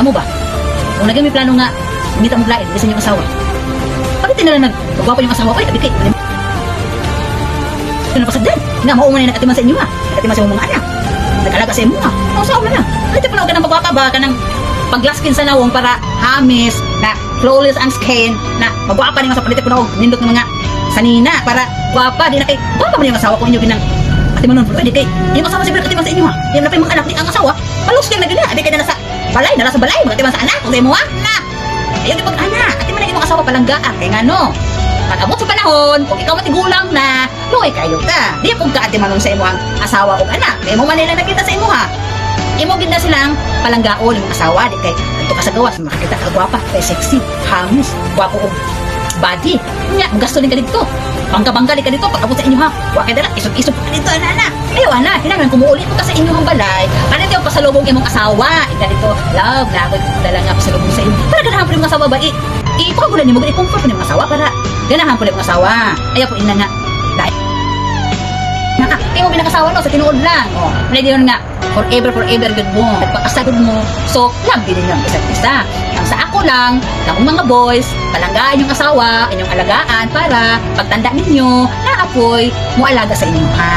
Amo ba? Kung naging may plano nga, ngita mo lain, isa yung asawa. Bakit din na nagpagwapo yung asawa? Ay, kabit kay. Ano pa sa din? Nga, mauman na nagatiman sa inyo ha. Nagatiman sa mga anak. Nag-alaga sa inyo ha. Mausawa na. Kahit pa na ka ng magwapa ba, ka ng paglaskin sa nawong para hamis, na flawless ang skin, na magwapa rin nga sa palitin ko na nindot ng mga sanina, para gwapa, di na kay, gwapa mo yung asawa ko inyo ginang atiman nun, pwede kay, yung asawa siguro atiman sa inyo ha. Yung na pa yung mga anak ni ang asawa, palos kaya na gina, di kaya na nasa balay, nasa balay, magatiman sa anak, kung sa imo ha, na. Ayaw di pag-anak, atiman na yung asawa palanggaan, kaya nga no. Pag abot sa panahon, kung ikaw matigulang na, luoy kayo ka. Di po ka atimanon sa imo ang asawa o anak. Kaya mo manila nakita sa imo ha. Imo gid na silang palanggaon yung asawa. Di kay ito ka sa gawas, makakita ka gwapa, kay sexy, hamis, gwapo o body. Nya, gasto din ka dito. Bangga-bangga din ka dito. Pag abot sa inyo ha, wa kay dala, isog-isog ka dito, ana. Ayaw, ana, kailangan kumuuli mo ka sa inyo ang balay. Para di yung pasalubong imong asawa. Ika dito, love, lagod, dala nga pasalubong sa inyo. Para ganahan po yung asawa ba, ipagulan niyo mo, i-comfort niyo yung asawa para ganahan po yung asawa. Ayaw po ina nga. Dahil kayo mo binakasawa no, sa tinuod lang. O, pwede yun nga, forever, good mo. Nagpakasagod mo. So, love din yung isa't isa. Ang sa ako lang, ng mga boys, palanggaan yung asawa, inyong alagaan para pagtanda ninyo, naapoy, mo alaga sa inyo ha.